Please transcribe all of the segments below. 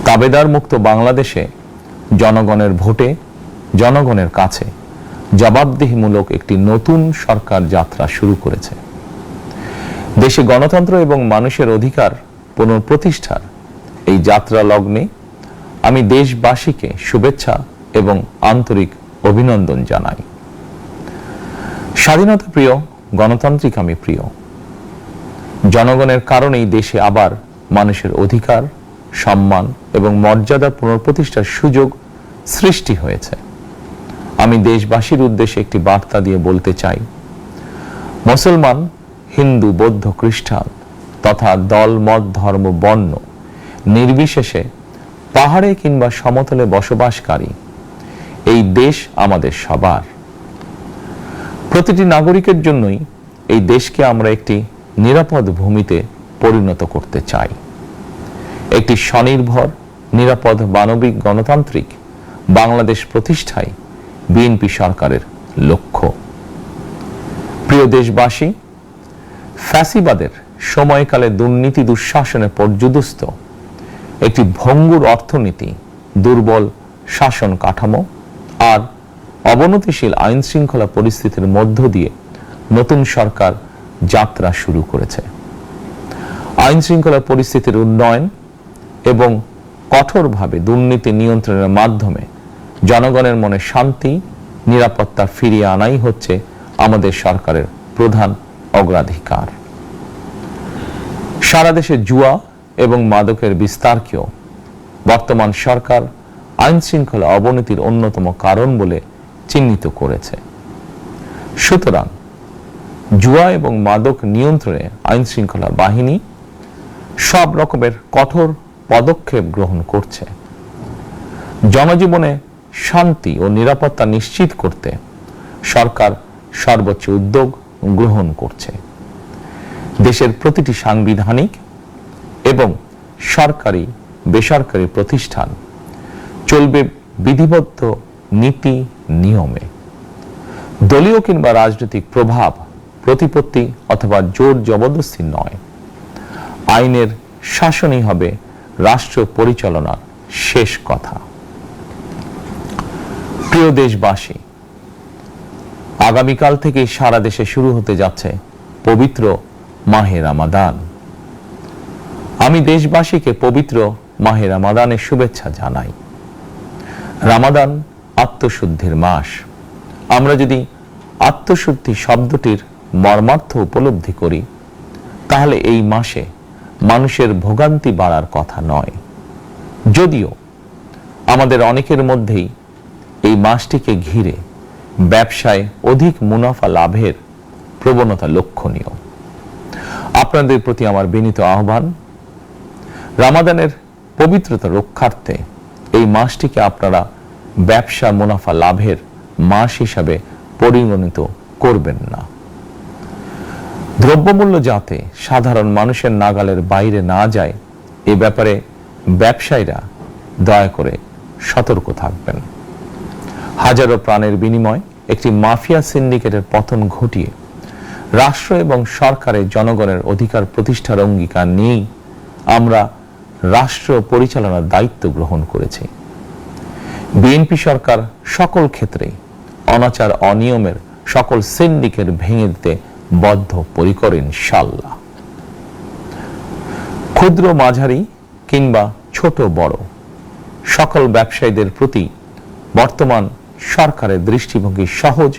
তাবেদার মুক্ত বাংলাদেশে জনগণের ভোটে জনগণের কাছে জবাবদিহিমূলক একটি নতুন সরকার যাত্রা শুরু করেছে। দেশে গণতন্ত্র এবং মানুষের অধিকার পুনঃপ্রতিষ্ঠার এই যাত্রা লগ্নে আমি দেশবাসীকে শুভেচ্ছা এবং আন্তরিক অভিনন্দন জানাই। স্বাধীনতা প্রিয়, গণতান্ত্রিক আমি প্রিয়। জনগণের কারণেই দেশে আবার মানুষের অধিকার, সম্মান এবং মর্যাদা পুনঃপ্রতিষ্ঠার সুযোগ সৃষ্টি হয়েছে। আমি দেশবাসীর উদ্দেশ্যে একটি বার্তা দিয়ে বলতে চাই, মুসলমান, হিন্দু, বৌদ্ধ, খ্রিস্টান তথা দল, মত, ধর্ম, বর্ণ নির্বিশেষে পাহাড়ে কিংবা সমতলে বসবাসকারী এই দেশ আমাদের সবার। প্রতিটি নাগরিকের জন্যই এই দেশকে আমরা একটি নিরাপদ ভূমিতে পরিণত করতে চাই। একটি স্বনির্ভর, নিরাপদ, মানবিক, গণতান্ত্রিক বাংলাদেশ প্রতিষ্ঠাই বিএনপি সরকারের লক্ষ্য। প্রিয় দেশবাসী, ফ্যাসিবাদের সময়কালে দুর্নীতি, দুঃশাসনে পর্যুদস্ত একটি ভঙ্গুর অর্থনীতি, দুর্বল শাসন কাঠামো আর অবনতিশীল আইন শৃঙ্খলা পরিস্থিতির মধ্য দিয়ে নতুন সরকার যাত্রা শুরু করেছে। আইন শৃঙ্খলা পরিস্থিতির উন্নয়ন এবং কঠোরভাবে দুর্নীতি নিয়ন্ত্রণের মাধ্যমে জনগণের মনে শান্তি, নিরাপত্তা ফিরিয়ে আনাই হচ্ছে আমাদের সরকারের প্রধান অগ্রাধিকার। সারা দেশে জুয়া এবং মাদকের বিস্তারকেও বর্তমান সরকার আইন শৃঙ্খলা অবনতির অন্যতম কারণ বলে চিহ্নিত করেছে। সুতরাং জুয়া এবং মাদক নিয়ন্ত্রণে আইন শৃঙ্খলা বাহিনী সব রকমের কঠোর পদক্ষেপ গ্রহণ করছে। জনজীবনে শান্তি ও নিরাপত্তা নিশ্চিত করতে সরকার সর্বোচ্চ উদ্যোগ গ্রহণ করছে। দেশের প্রতিটি সাংবিধানিক এবং সরকারি বেসরকারি প্রতিষ্ঠান চলবে বিধিবদ্ধ নীতি নিয়মে। দলীয় কিংবা রাজনৈতিক প্রভাব, প্রতিপত্তি অথবা জোর জবরদস্তি নয়। আইনের শাসনই হবে রাষ্ট্র পরিচালনার শেষ কথা। প্রিয় দেশবাসী, আগামীকাল থেকে সারা দেশে শুরু হতে যাচ্ছে পবিত্র মাহে রমাদান। আমি দেশবাসীকে পবিত্র মাহে রমাদানের শুভেচ্ছা জানাই। রমাদান আত্মশুদ্ধির মাস। আমরা যদি আত্মশুদ্ধি শব্দটির মর্মার্থ উপলব্ধি করি, তাহলে এই মাসে মানুষের ভোগান্তি বাড়ার কথা নয়। যদিও আমাদের অনেকের মধ্যেই এই মাসটিকে ঘিরে ব্যবসায় অধিক মুনাফা লাভের প্রবণতা লক্ষণীয়। আপনাদের প্রতি আমার বিনীত আহ্বান, রমাদানের পবিত্রতা রক্ষার্থে এই মাসটিকে আপনারা ব্যবসা মুনাফা লাভের মাস হিসাবে পরিগণিত করবেন না। দ্রব্যমূল্য যাতে সাধারণ মানুষের নাগালের বাইরে না যায়, এ ব্যাপারে ব্যবসায়ীরা দয়া করে সতর্ক থাকবেন। হাজারো প্রাণের বিনিময় একটি মাফিয়া সিন্ডিকেটের পতন ঘটিয়ে রাষ্ট্র এবং সরকারের জনগণের অধিকার প্রতিষ্ঠার অঙ্গীকার নিয়েই আমরা রাষ্ট্র পরিচালনার দায়িত্ব গ্রহণ করেছি। বিএনপি সরকার সকল ক্ষেত্রে অনাচার, অনিয়মের সকল সিন্ডিকেট ভেঙে দিতে বদ্ধপরিকর ইনশাআল্লাহ। ক্ষুদ্র, মাঝারি কিংবা ছোট বড় সকল ব্যবসায়ীদের প্রতি বর্তমান সরকারের দৃষ্টিভঙ্গি সহজ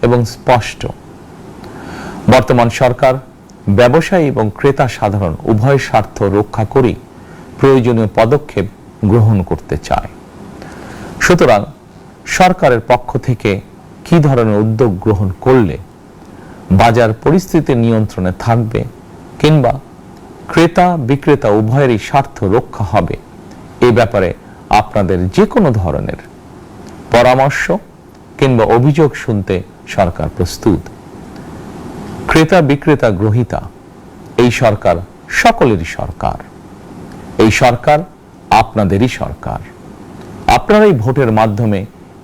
এবং স্পষ্ট। বর্তমান সরকার ব্যবসায়ী এবং ক্রেতা সাধারণ উভয় স্বার্থ রক্ষা করে প্রয়োজনীয় পদক্ষেপ গ্রহণ করতে চায়। সুতরাং সরকারের পক্ষ থেকে কি ধরনের উদ্যোগ গ্রহণ করলে বাজার পরিস্থিতি নিয়ন্ত্রণে থাকবে কিংবা ক্রেতা বিক্রেতা উভয়েরই স্বার্থ রক্ষা হবে, এ ব্যাপারে আপনাদের যে কোনো ধরনের পরামর্শ কিংবা অভিযোগ শুনতে সরকার প্রস্তুত। ক্রেতা বিক্রেতা গ্রহীতা এই সরকার সকলেরই সরকার। এই সরকার আপনাদেরই সরকার। আপনারাই ভোটের মাধ্যমে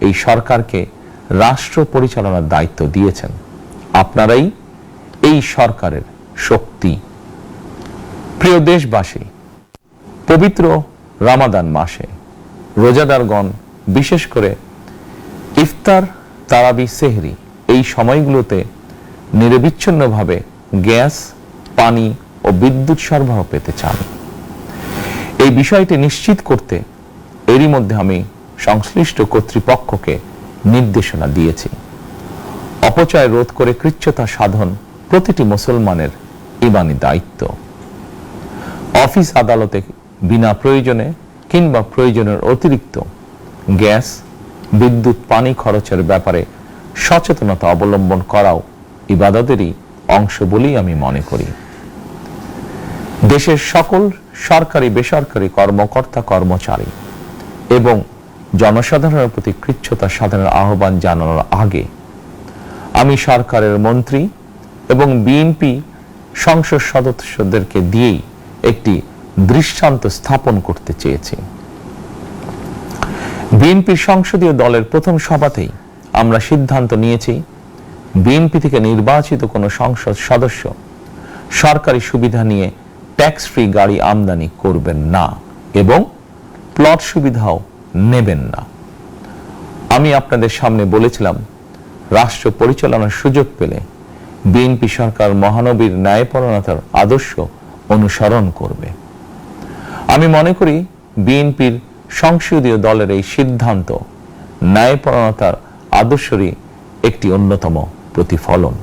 এই সরকারকে রাষ্ট্র পরিচালনার দায়িত্ব দিয়েছেন। আপনারাই এই সরকারের শক্তি। প্রিয় দেশবাসী, পবিত্র রমাদান মাসে রোজাদারগণ বিশেষ করে ইফতার, তারাবি, সেহরি এই সময়গুলোতে নিরবিচ্ছিন্নভাবে গ্যাস, পানি ও বিদ্যুৎ সরবরাহ পেতে চান। এই বিষয়টি নিশ্চিত করতে এরই মধ্যে আমি সংশ্লিষ্ট কর্তৃপক্ষকে নির্দেশনা দিয়েছি। অপচয় রোধ করে কৃচ্ছতা সাধন প্রতিটি মুসলমানের ঈমানি দায়িত্ব। অফিস আদালতে বিনা প্রয়োজনে কিংবা প্রয়োজনের অতিরিক্ত গ্যাস, বিদ্যুৎ, পানি খরচের ব্যাপারে সচেতনতা অবলম্বন করাও ইবাদতেরই অংশ বলেই আমি মনে করি। দেশের সকল সরকারি বেসরকারি কর্মকর্তা কর্মচারী এবং জনসাধারণের প্রতি কৃচ্ছতা সাধনের আহ্বান জানানোর আগে আমি সরকারের মন্ত্রী এবং বিএনপি সংসদ সদস্যদেরকে দিয়েই একটি দৃষ্টান্ত স্থাপন করতে চেয়েছি। বিএনপির সংসদীয় দলের প্রথম সভাতেই আমরা সিদ্ধান্ত নিয়েছি বিএনপি থেকে নির্বাচিত কোনো সংসদ সদস্য সরকারি সুবিধা নিয়ে ট্যাক্স ফ্রি গাড়ি আমদানি করবেন না এবং প্লট সুবিধাও নেবেন না। আমি আপনাদের সামনে বলেছিলাম রাষ্ট্র পরিচালনার সুযোগ পেলে বিএনপি সরকার মহানবীর ন্যায়পরায়ণতার আদর্শ অনুসরণ করবে। আমি মনে করি বিএনপির সংসদীয় দলের এই সিদ্ধান্ত ন্যায়পরায়ণতার আদর্শেরই একটি অন্যতম প্রতিফলন।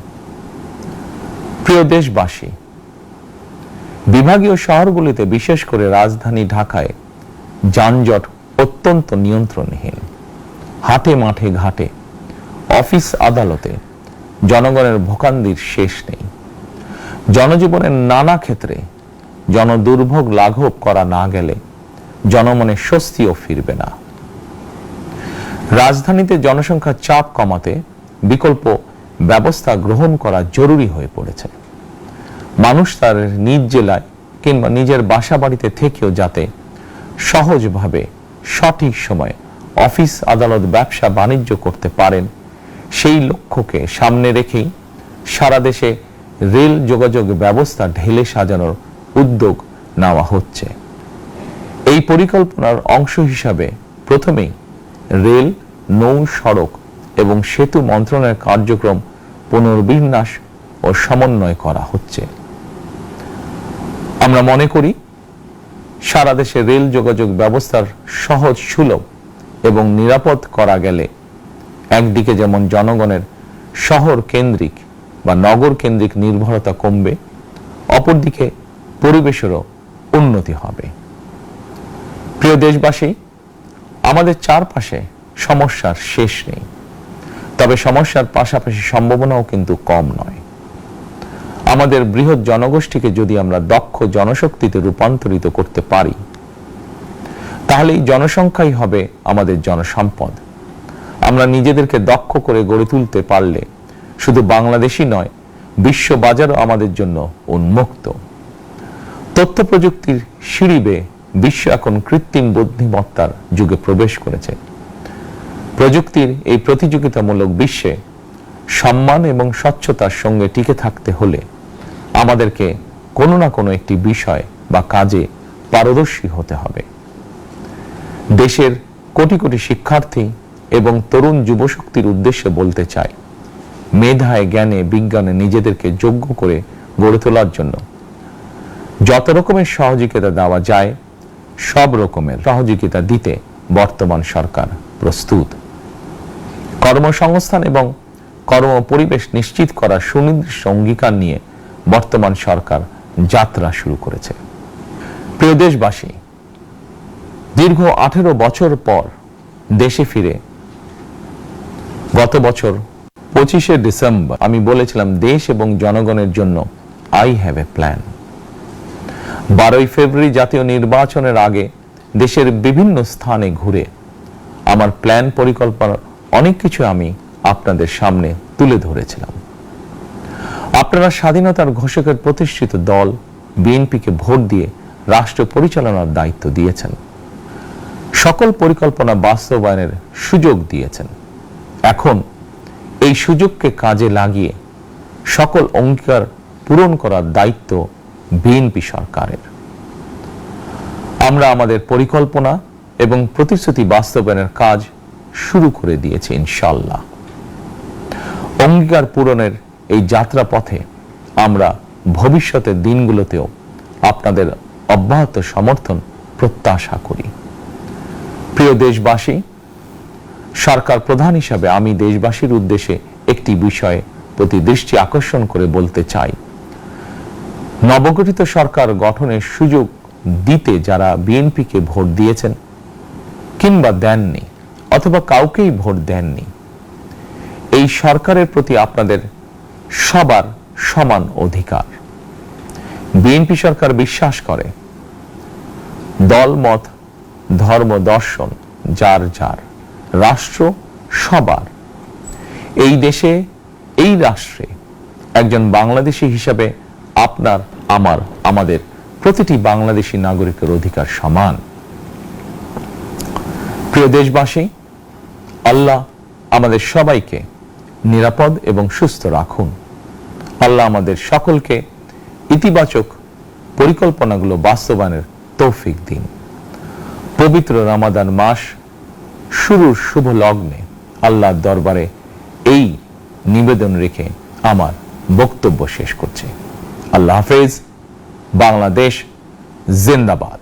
প্রিয় দেশবাসী, বিভাগীয় শহরগুলিতে বিশেষ করে রাজধানী ঢাকায় যানজট অত্যন্ত নিয়ন্ত্রণহীন। হাটে মাঠে ঘাটে, অফিস আদালতে জনগণের ভোগান্তির শেষ নেই। জনজীবনের নানা ক্ষেত্রে জনদুর্ভোগ লাঘব করা না গেলে জনমনে স্বস্তিও ফিরবে না। রাজধানীতে জনসংখ্যার চাপ কমাতে বিকল্প ব্যবস্থা গ্রহণ করা জরুরি হয়ে পড়েছে। মানুষ তার নিজ জেলায় কিংবা নিজের বাসা বাড়িতে থেকেও যাতে সহজভাবে সঠিক সময়ে অফিস, আদালত, ব্যবসা বাণিজ্য করতে পারেন, সেই লক্ষ্যকে সামনে রেখেই সারা দেশে রেল যোগাযোগ ব্যবস্থা ঢেলে সাজানোর উদ্যোগ নেওয়া হচ্ছে। এই পরিকল্পনার অংশ হিসাবে প্রথমেই রেল, নৌ, সড়ক এবং সেতু মন্ত্রণালয়ের কার্যক্রম পুনর্বিন্যাস ও সমন্বয় করা হচ্ছে। আমরা মনে করি সারা দেশে রেল যোগাযোগ ব্যবস্থার সহজ, সুলভ এবং নিরাপদ করা গেলে একদিকে যেমন জনগণের শহর কেন্দ্রিক বা নগর কেন্দ্রিক নির্ভরতা কমবে, অপরদিকে পরিবেশেরও উন্নতি হবে। প্রিয় দেশবাসী, আমাদের চারপাশে সমস্যার শেষ নেই, তবে সমস্যার পাশাপাশি সম্ভাবনাও কিন্তু কম নয়। আমাদের বৃহৎ জনগোষ্ঠীকে যদি আমরা দক্ষ জনশক্তিতে রূপান্তরিত করতে পারি, তাহলে এই জনসংখ্যাই হবে আমাদের জনসম্পদ। আমরা নিজেদেরকে দক্ষ করে গড়ে তুলতে পারলে শুধু বাংলাদেশই নয়, বিশ্ব বাজারও আমাদের জন্য উন্মুক্ত। তথ্য প্রযুক্তির সিঁড়ি বেয়ে বিশ্ব এখন কৃত্রিম বুদ্ধিমত্তার যুগে প্রবেশ করেছে। প্রযুক্তির এই প্রতিযোগিতামূলক বিশ্বে সম্মান এবং স্বচ্ছতার সঙ্গে টিকে থাকতে হলে আমাদেরকে কোনো না কোনো একটি বিষয় বা কাজে পারদর্শী হতে হবে। দেশের কোটি কোটি শিক্ষার্থী এবং তরুণ যুবশক্তির উদ্দেশ্যে বলতে চাই, মেধায়, জ্ঞানে, বিজ্ঞানে নিজেদেরকে যোগ্য করে গড়ে তোলার জন্য যত রকমের সহযোগিতা দেওয়া যায় সব রকমের সহযোগিতা দিতে বর্তমান সরকার প্রস্তুত। কর্মসংস্থান এবং কর্ম পরিবেশ নিশ্চিত করার সুনির্দিষ্ট অঙ্গীকার নিয়ে বর্তমান সরকার যাত্রা শুরু করেছে। প্রিয় দেশবাসী, দীর্ঘ 18 বছর পর দেশে ফিরে গত বছর 25শে ডিসেম্বর আমি বলেছিলাম দেশ এবং জনগণের জন্য আই হ্যাভ এ প্ল্যান। 12ই ফেব্রুয়ারি জাতীয় নির্বাচনের আগে দেশের বিভিন্ন স্থানে ঘুরে আমার প্ল্যান, পরিকল্পনার অনেক কিছু আমি আপনাদের সামনে তুলে ধরেছিলাম। আপনারা স্বাধীনতার ঘোষকের প্রতিষ্ঠিত দল বিএনপিকে ভোট দিয়ে রাষ্ট্র পরিচালনার দায়িত্ব দিয়েছেন, সকল পরিকল্পনা বাস্তবায়নের সুযোগ দিয়েছেন। এখন এই সুযোগকে কাজে লাগিয়ে সকল অঙ্গীকার পূরণ করার দায়িত্ব বিএনপি সরকারের। আমরা আমাদের পরিকল্পনা এবং প্রতিশ্রুতি বাস্তবায়নের কাজ শুরু করে দিয়েছি ইনশাআল্লাহ। অঙ্গীকার পূরণের এই যাত্রা পথে আমরা ভবিষ্যতের দিনগুলোতেও আপনাদের অব্যাহত সমর্থন প্রত্যাশা করি। প্রিয় দেশবাসী, সরকার প্রধান হিসাবে আমি দেশবাসীর উদ্দেশ্যে একটি বিষয়ে প্রতি দৃষ্টি আকর্ষণ করে বলতে চাই। নবগঠিত সরকার গঠনের সুযোগ দিতে যারা বিএনপিকে ভোট দিয়েছেন কিংবা দেননি অথবা কাউকেই ভোট দেননি, এই সরকারের প্রতি আপনাদের সবার সমান অধিকার। বিএনপি সরকার বিশ্বাস করে দল মত ধর্ম দর্শন যার যার, রাষ্ট্র সবার। এই দেশে এই রাষ্ট্রে একজন বাংলাদেশী হিসাবে আপনার আমার আমাদের প্রতিটি বাংলাদেশী নাগরিকের অধিকার সমান। প্রিয় দেশবাসী, আল্লাহ আমাদের সবাইকে নিরাপদ এবং সুস্থ রাখুন। আল্লাহ আমাদের সকলকে ইতিবাচক পরিকল্পনাগুলো বাস্তবায়নের তৌফিক দিন। পবিত্র রমাদান মাস শুরুর শুভ লগ্নে আল্লাহর দরবারে এই নিবেদন রেখে আমার বক্তব্য শেষ করছি। আল্লাহ হাফেজ। বাংলাদেশ জিন্দাবাদ।